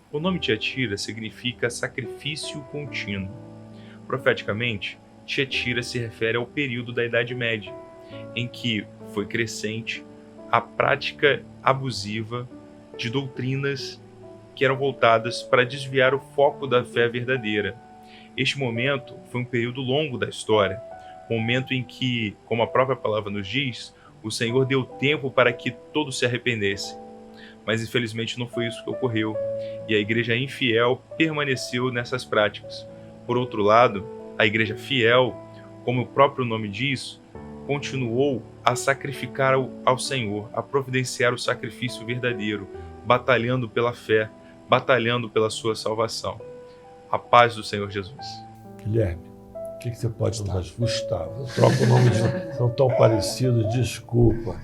O nome Tiatira significa sacrifício contínuo. Profeticamente, Tiatira se refere ao período da Idade Média, em que foi crescente a prática abusiva de doutrinas que eram voltadas para desviar o foco da fé verdadeira. Este momento foi um período longo da história, momento em que, como a própria palavra nos diz, o Senhor deu tempo para que todos se arrependessem. Mas infelizmente não foi isso que ocorreu, e a igreja infiel permaneceu nessas práticas. Por outro lado, a igreja fiel, como o próprio nome diz, continuou a sacrificar ao Senhor, a providenciar o sacrifício verdadeiro, batalhando pela fé, batalhando pela sua salvação. A paz do Senhor Jesus. Guilherme, o que você pode nos ajudar? Gustavo, eu troco o nome são tão parecidos, desculpa,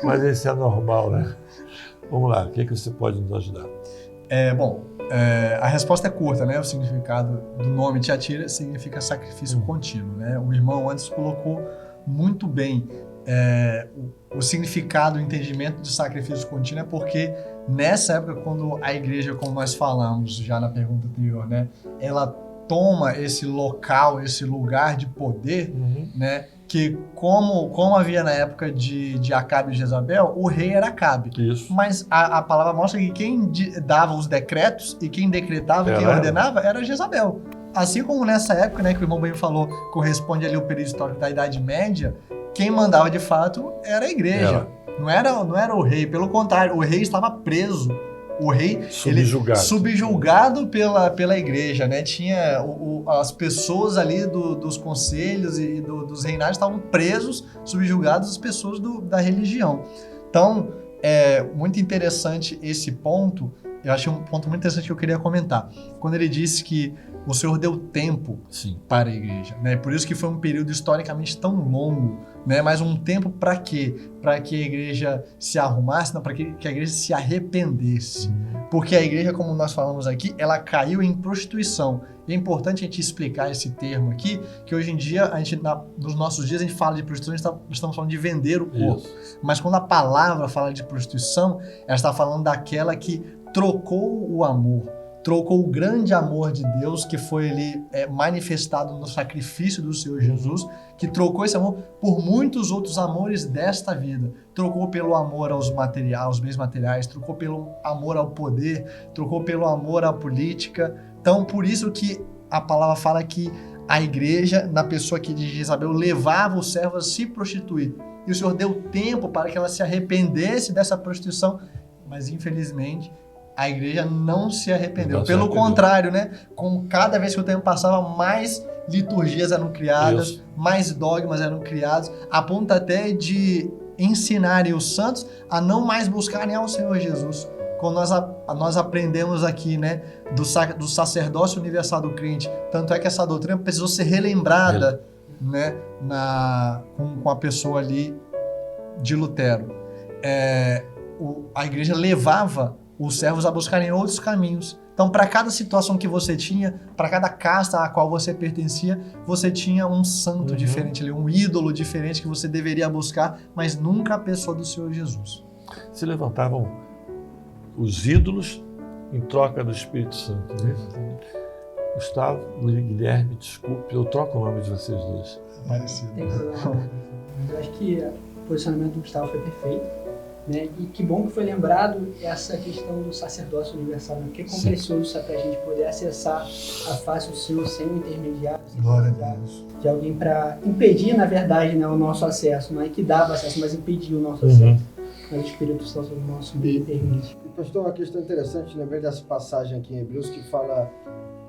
mas esse é normal, né? Vamos lá, o que você pode nos ajudar? A resposta é curta, né? O significado do nome Tiatira significa sacrifício contínuo, né? O irmão antes colocou muito bem o significado, o entendimento de sacrifício contínuo, é porque nessa época, quando a igreja, como nós falamos já na pergunta anterior, né? Ela toma esse local, esse lugar de poder, né? Que como havia na época de Acabe e Jezabel, o rei era Acabe. Isso. Mas a palavra mostra que quem dava os decretos e quem decretava, quem ordenava, era Jezabel. Assim como nessa época, né, que o irmão Benho falou, corresponde ali ao período histórico da Idade Média, quem mandava de fato era a igreja. Não era o rei, pelo contrário, o rei estava preso. O rei subjugado pela igreja, né? Tinha as pessoas ali dos conselhos e dos reinados estavam presos, subjugados as pessoas da religião. Então, é muito interessante esse ponto. Eu achei um ponto muito interessante que eu queria comentar. Quando ele disse que o Senhor deu tempo para a igreja, né? Por isso que foi um período historicamente tão longo, né? Mas um tempo para quê? Para que a igreja se arrumasse, não, para que a igreja se arrependesse. Porque a igreja, como nós falamos aqui, ela caiu em prostituição. E é importante a gente explicar esse termo aqui, que hoje em dia, nos nossos dias, a gente fala de prostituição, estamos falando de vender o corpo. Isso. Mas quando a palavra fala de prostituição, ela está falando daquela que trocou o amor, trocou o grande amor de Deus que foi ali manifestado no sacrifício do Senhor Jesus, que trocou esse amor por muitos outros amores desta vida. Trocou pelo amor aos bens materiais, trocou pelo amor ao poder, trocou pelo amor à política. Então, por isso que a palavra fala que a igreja, na pessoa aqui de Jezabel, levava os servos a se prostituir. E o Senhor deu tempo para que ela se arrependesse dessa prostituição, mas infelizmente a igreja não se arrependeu. Pelo contrário, né? Com cada vez que o tempo passava, mais liturgias eram criadas, mais dogmas eram criados, a ponto até de ensinarem os santos a não mais buscarem ao Senhor Jesus. Quando nós aprendemos aqui, né, do sacerdócio universal do crente, tanto é que essa doutrina precisou ser relembrada, né, com a pessoa ali de Lutero. A igreja levava os servos a buscarem outros caminhos. Então, para cada situação que você tinha, para cada casta a qual você pertencia, você tinha um santo diferente ali, um ídolo diferente que você deveria buscar, mas nunca a pessoa do Senhor Jesus. Se levantavam os ídolos em troca do Espírito Santo, né? Gustavo, Guilherme, desculpe, eu troco o nome de vocês dois. Parecido. Tem problema. Eu acho que o posicionamento do Gustavo foi perfeito. Né? E que bom que foi lembrado essa questão do sacerdócio universal, né? Porque é precioso para a gente poder acessar a face do Senhor sem um intermediário, sem de alguém para impedir, na verdade, né, o nosso acesso. Não é que dava acesso, mas impedir o nosso acesso. Mas o Espírito Santo do nosso meio permite. Pastor, uma questão interessante, lembrei dessa passagem aqui em Hebreus que fala: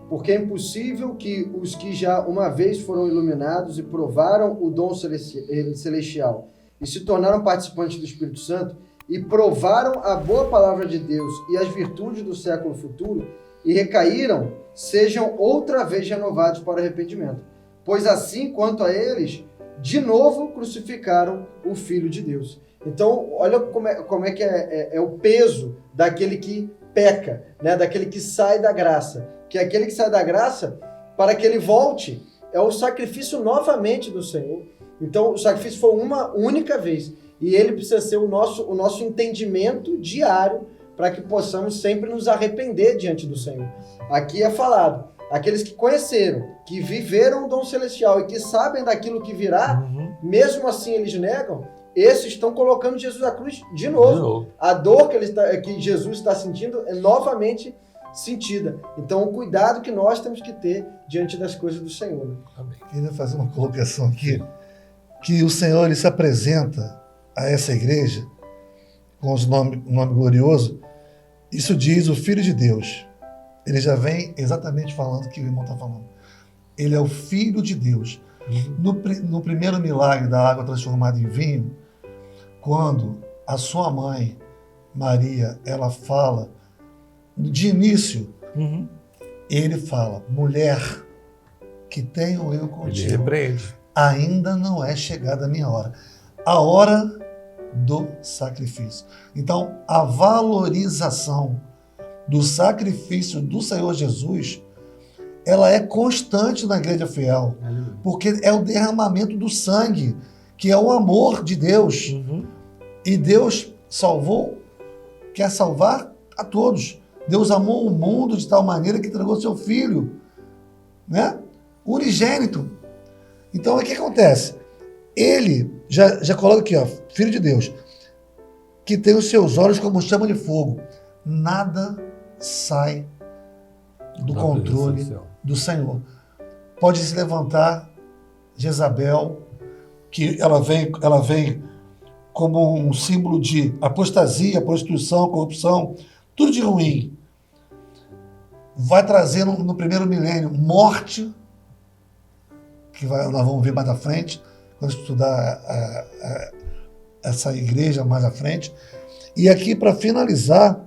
porque é impossível que os que já uma vez foram iluminados e provaram o dom celestial e se tornaram participantes do Espírito Santo e provaram a boa palavra de Deus e as virtudes do século futuro e recaíram, sejam outra vez renovados para o arrependimento. Pois assim quanto a eles, de novo crucificaram o Filho de Deus. Então, olha como é que é o peso daquele que peca, né? Daquele que sai da graça. Que aquele que sai da graça, para que ele volte, é o sacrifício novamente do Senhor. Então, o sacrifício foi uma única vez. E ele precisa ser o nosso entendimento diário para que possamos sempre nos arrepender diante do Senhor. Aqui é falado, aqueles que conheceram, que viveram o dom celestial e que sabem daquilo que virá, mesmo assim eles negam, esses estão colocando Jesus à cruz de novo. A dor que Jesus está sentindo é novamente sentida. Então, o cuidado que nós temos que ter diante das coisas do Senhor. Né? Amém. Queria fazer uma colocação aqui, que o Senhor ele se apresenta a essa igreja com o nome glorioso. Isso diz o Filho de Deus. Ele já vem exatamente falando o que o irmão está falando. Ele é o Filho de Deus. No primeiro milagre da água transformada em vinho, quando a sua mãe, Maria, ela fala, de início, ele fala: mulher, que tenho eu contigo. Ele repreende. Ainda não é chegada a minha hora. A hora do sacrifício. Então, a valorização do sacrifício do Senhor Jesus, ela é constante na igreja fiel, porque é o derramamento do sangue, que é o amor de Deus. E Deus quer salvar a todos. Deus amou o mundo de tal maneira que entregou seu Filho, né? Unigênito. Então, o que acontece? Ele já coloca aqui, ó, Filho de Deus, que tem os seus olhos como chama de fogo. Nada sai do controle do Senhor. Pode se levantar Jezabel, que ela vem como um símbolo de apostasia, prostituição, corrupção, tudo de ruim. Vai trazer no primeiro milênio morte, que nós vamos ver mais à frente, quando estudar essa igreja mais à frente. E aqui, para finalizar,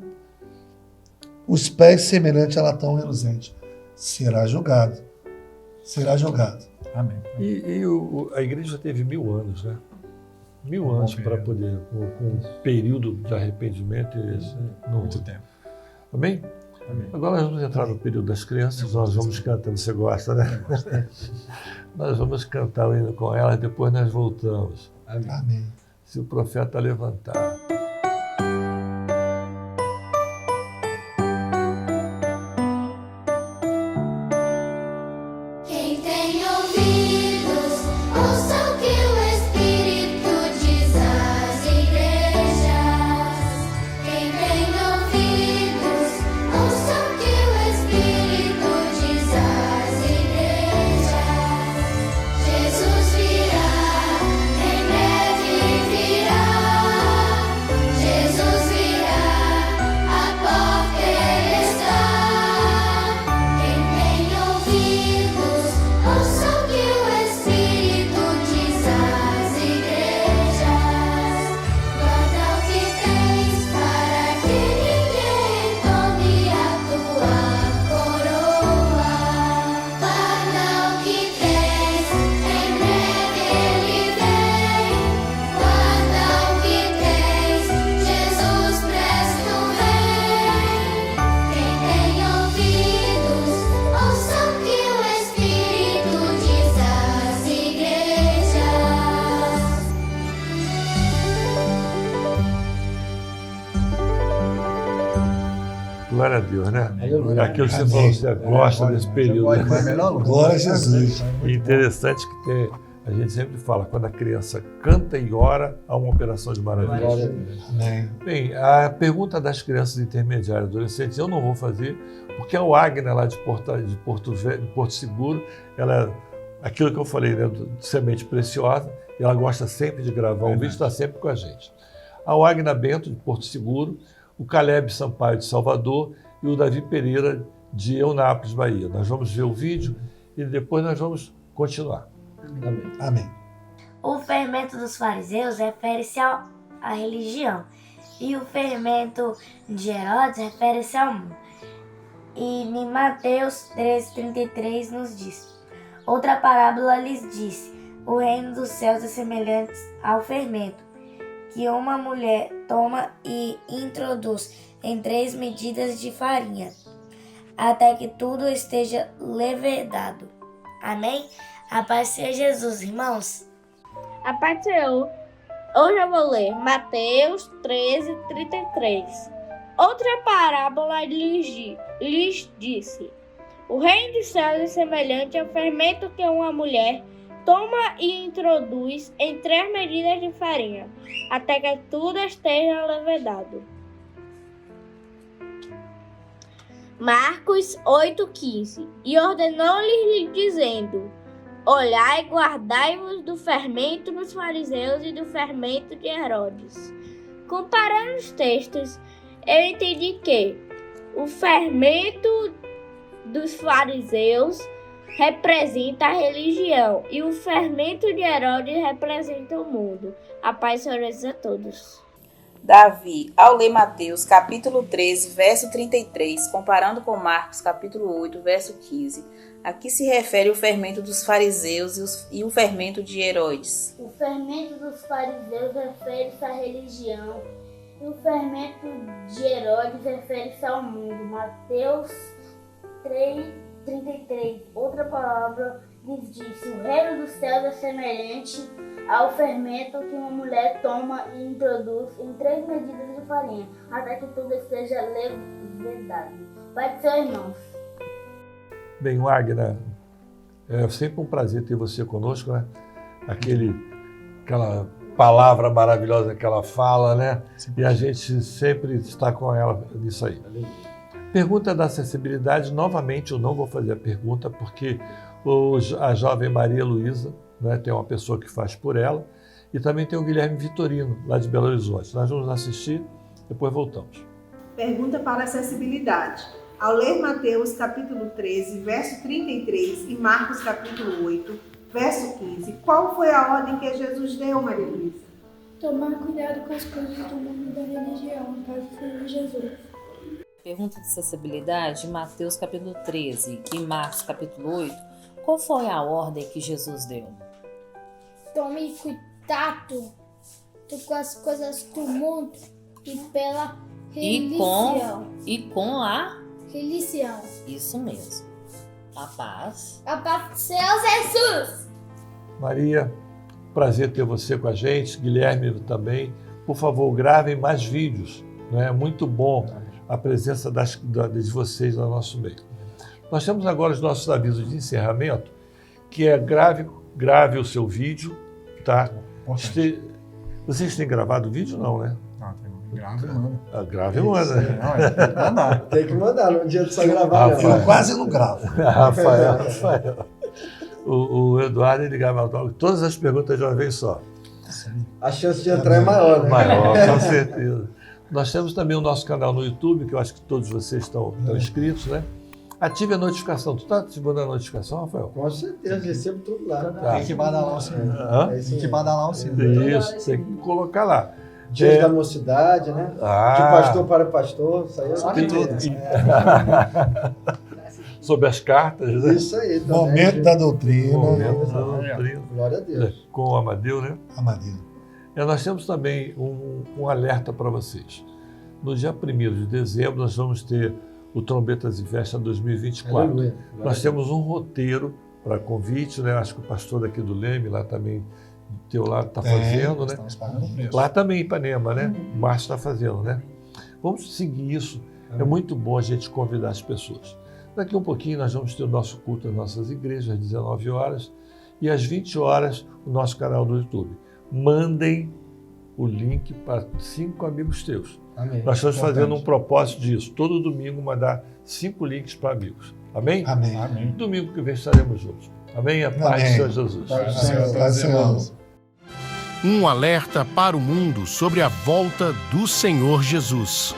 os pés semelhantes a latão reluzente. Será julgado. Será julgado. Amém. A igreja teve 1000 anos, né? 1000 anos para poder, com um período de arrependimento. Muito tempo. Amém? Amém? Agora nós vamos entrar no período das crianças, nós vamos cantando, você gosta, né? Nós vamos cantar o hino com elas, depois nós voltamos. Amém. Amém. Se o profeta levantar. Glória a Deus, né? Aquilo que você falou, você gosta desse período. Glória a Jesus. E interessante que a gente sempre fala, quando a criança canta e ora, há uma operação de maravilha. Bem, a pergunta das crianças intermediárias e adolescentes eu não vou fazer, porque a Wagner lá de Porto Seguro, ela, aquilo que eu falei, né, de semente preciosa, e ela gosta sempre de gravar um vídeo, está sempre com a gente. A Wagner Bento, de Porto Seguro, o Caleb Sampaio, de Salvador, e o Davi Pereira, de Eunápolis, Bahia. Nós vamos ver o vídeo e depois nós vamos continuar. Amém. Amém. O fermento dos fariseus refere-se à religião, e o fermento de Herodes refere-se ao mundo. E em Mateus 13:33 nos diz: outra parábola lhes disse: o reino dos céus é semelhante ao fermento que uma mulher toma e introduz em 3 medidas de farinha, até que tudo esteja levedado. Amém? A paz seja Jesus, irmãos. A paz do Senhor. Hoje eu vou ler Mateus 13:33. Outra parábola lhes disse: o reino dos céus é semelhante ao fermento que uma mulher toma e introduz em 3 medidas de farinha, até que tudo esteja levedado. Marcos 8:15. E ordenou-lhes dizendo: olhai e guardai-vos do fermento dos fariseus e do fermento de Herodes. Comparando os textos, eu entendi que o fermento dos fariseus representa a religião e o fermento de Herodes representa o mundo. A paz seja a todos. Davi, ao ler Mateus capítulo 13, verso 33, comparando com Marcos capítulo 8, verso 15, a que se refere o fermento dos fariseus e o fermento de Herodes? O fermento dos fariseus refere-se à religião O fermento de Herodes refere-se ao mundo. Mateus 3:33. Outra palavra lhes disse: o reino dos céus é semelhante ao fermento que uma mulher toma e introduz em 3 medidas de farinha, até que tudo esteja levedado. Pai de seus irmãos. Bem, Wagner, é sempre um prazer ter você conosco, né? Aquela palavra maravilhosa que ela fala, né? E a gente sempre está com ela nisso aí. Pergunta da acessibilidade, novamente eu não vou fazer a pergunta, porque a jovem Maria Luísa, né, tem uma pessoa que faz por ela, e também tem o Guilherme Vitorino, lá de Belo Horizonte. Nós vamos assistir, depois voltamos. Pergunta para acessibilidade. Ao ler Mateus capítulo 13, verso 33 e Marcos capítulo 8, verso 15, qual foi a ordem que Jesus deu, Maria Luísa? Tomar cuidado com as coisas do mundo da religião, para o Senhor Jesus. Pergunta de acessibilidade, Mateus capítulo 13 e Marcos capítulo 8, qual foi a ordem que Jesus deu? Tome cuidado com as coisas do mundo e pela religião. E com a religião. Isso mesmo. A paz. A paz do Senhor Jesus. Maria, prazer ter você com a gente, Guilherme também. Por favor, gravem mais vídeos. É muito bom a presença de vocês no nosso meio. Nós temos agora os nossos avisos de encerramento, que é grave o seu vídeo, tá? Vocês têm gravado o vídeo? Não, né? Não, grave e manda. Grave e manda. Tem que mandar. Tem que mandar, não adianta só gravar. Eu quase não gravo. Rafael. O Eduardo, ele grava todas as perguntas de uma vez só. A chance de entrar é maior, né? Maior, com certeza. Nós temos também o nosso canal no YouTube, que eu acho que todos vocês estão inscritos, né? Ative a notificação. Tu está ativando a notificação, Rafael? Com certeza, recebo tudo lá. Tem que badalar o sino. Tem que badalar o sino. Isso, tem que colocar lá. Dias da mocidade, né? De pastor para pastor, isso aí é tudo. Sobre as cartas, né? Isso aí. Também, Momento da doutrina. Momento da doutrina. Glória a Deus. Com o Amadeu, né? Amadeu. Nós temos também um alerta para vocês. No dia 1º de dezembro, nós vamos ter o Trombetas em Festa 2024. Aleluia. Nós temos um roteiro para convite, né? Acho que o pastor daqui do Leme, lá também, do teu lado, está fazendo, né? Lá também em Ipanema, né? O Márcio está fazendo, né? Vamos seguir isso. É muito bom a gente convidar as pessoas. Daqui a um pouquinho nós vamos ter o nosso culto nas nossas igrejas, às 19 horas, e às 20 horas o nosso canal do YouTube. Mandem o link para 5 amigos teus. Amém. Nós estamos fazendo um propósito disso. Todo domingo mandar 5 links para amigos. Amém? Amém. Amém. Domingo que vem estaremos juntos. Amém? A paz do Senhor Jesus. Paz do Senhor. Um alerta para o mundo sobre a volta do Senhor Jesus.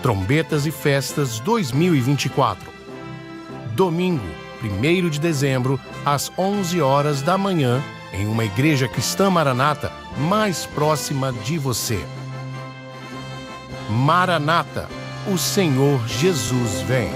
Trombetas e Festas 2024. Domingo, 1º de dezembro, às 11 horas da manhã, em uma igreja cristã Maranata mais próxima de você. Maranata, o Senhor Jesus vem.